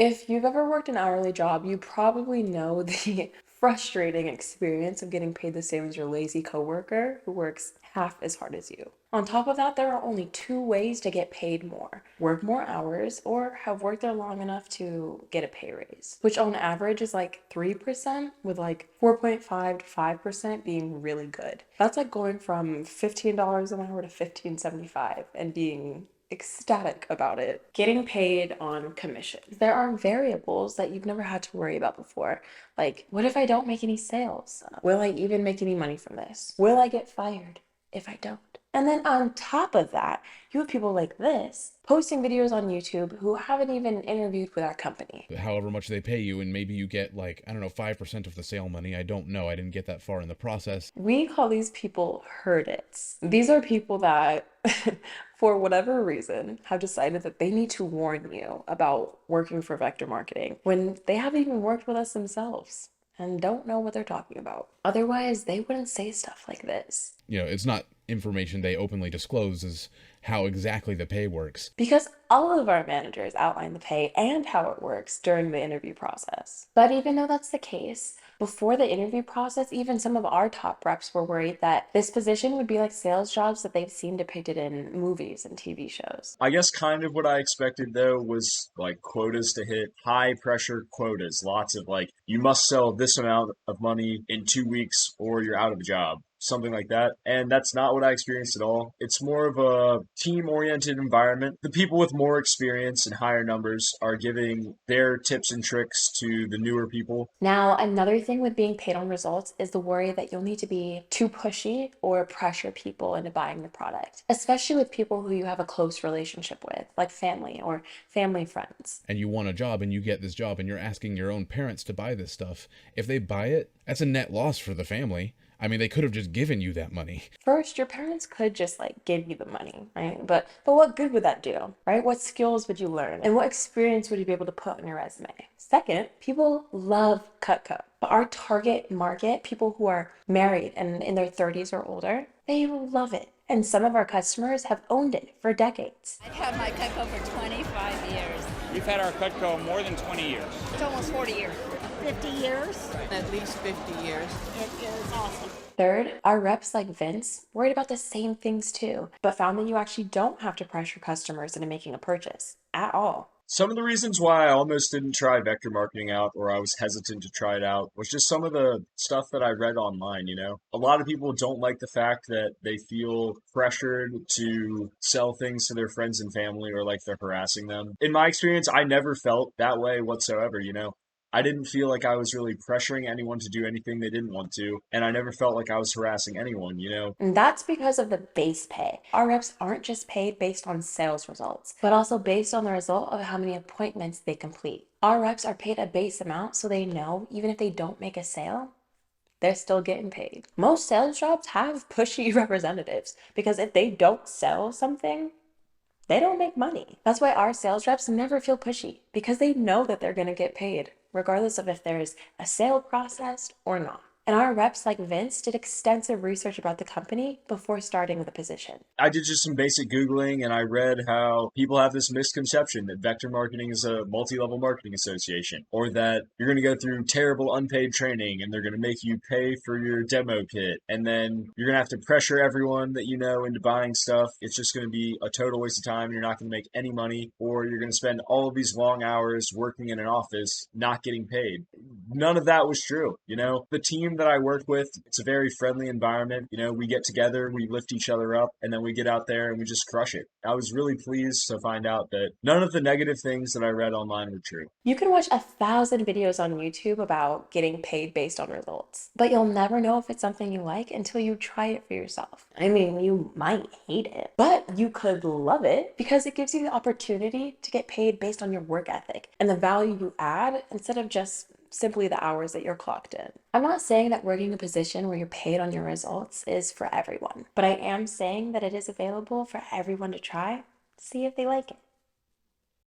If you've ever worked an hourly job, you probably know the frustrating experience of getting paid the same as your lazy coworker who works half as hard as you. On top of that, there are only two ways to get paid more: work more hours or have worked there long enough to get a pay raise, which on average is like 3%, with like 4.5 to 5% being really good. That's like going from $15 an hour to 15.75 and being ecstatic about it. Getting paid on commission. There are variables that you've never had to worry about before. Like, what if I don't make any sales? Will I even make any money from this? Will I get fired if I don't? And then on top of that, you have people like this posting videos on YouTube who haven't even interviewed with our company. However much they pay you, and maybe you get like, I don't know, 5% of the sale money. I don't know. I didn't get that far in the process. We call these people herdits. These are people that, for whatever reason, have decided that they need to warn you about working for Vector Marketing when they haven't even worked with us themselves and don't know what they're talking about. Otherwise, they wouldn't say stuff like this. It's not information they openly disclose is how exactly the pay works. Because all of our managers outline the pay and how it works during the interview process. But even though that's the case, before the interview process, even some of our top reps were worried that this position would be like sales jobs that they've seen depicted in movies and TV shows. I guess kind of what I expected though was like quotas to hit, high pressure quotas. Lots of like, you must sell this amount of money in 2 weeks or you're out of a job. Something like that. And that's not what I experienced at all. It's more of a team oriented environment. The people with more experience and higher numbers are giving their tips and tricks to the newer people. Now, another thing with being paid on results is the worry that you'll need to be too pushy or pressure people into buying the product, especially with people who you have a close relationship with, like family or family friends. And you want a job and you get this job and you're asking your own parents to buy this stuff. If they buy it, that's a net loss for the family. I mean, they could have just given you that money. First, your parents could just like give you the money, right? But what good would that do, right? What skills would you learn? And what experience would you be able to put on your resume? Second, people love Cutco. But our target market, people who are married and in their 30s or older, they love it. And some of our customers have owned it for decades. I've had my Cutco for 25 years. We've had our Cutco more than 20 years. It's almost 40 years. 50 years. At least 50 years. It is awesome. Third, our reps like Vince worried about the same things too, but found that you actually don't have to pressure customers into making a purchase at all. Some of the reasons why I almost didn't try vector marketing out or I was hesitant to try it out was just some of the stuff that I read online. A lot of people don't like the fact that they feel pressured to sell things to their friends and family or like they're harassing them. In my experience, I never felt that way whatsoever. I didn't feel like I was really pressuring anyone to do anything they didn't want to, and I never felt like I was harassing anyone. And that's because of the base pay. Our reps aren't just paid based on sales results, but also based on the result of how many appointments they complete. Our reps are paid a base amount so they know even if they don't make a sale, they're still getting paid. Most sales jobs have pushy representatives because if they don't sell something, they don't make money. That's why our sales reps never feel pushy because they know that they're going to get paid, regardless of if there's a sale processed or not. And our reps like Vince did extensive research about the company before starting the position. I did just some basic Googling and I read how people have this misconception that vector marketing is a multi-level marketing association, or that you're going to go through terrible unpaid training and they're going to make you pay for your demo kit. And then you're going to have to pressure everyone that you know into buying stuff. It's just going to be a total waste of time. You're not going to make any money, or you're going to spend all of these long hours working in an office not getting paid. None of that was true. The team that I work with, it's a very friendly environment. We get together, we lift each other up, and then we get out there and we just crush it. I was really pleased to find out that none of the negative things that I read online were true. You can watch 1,000 videos on YouTube about getting paid based on results, but you'll never know if it's something you like until you try it for yourself. I mean, you might hate it, but you could love it because it gives you the opportunity to get paid based on your work ethic and the value you add instead of just simply the hours that you're clocked in. I'm not saying that working a position where you're paid on your results is for everyone, but I am saying that it is available for everyone to try, see if they like it.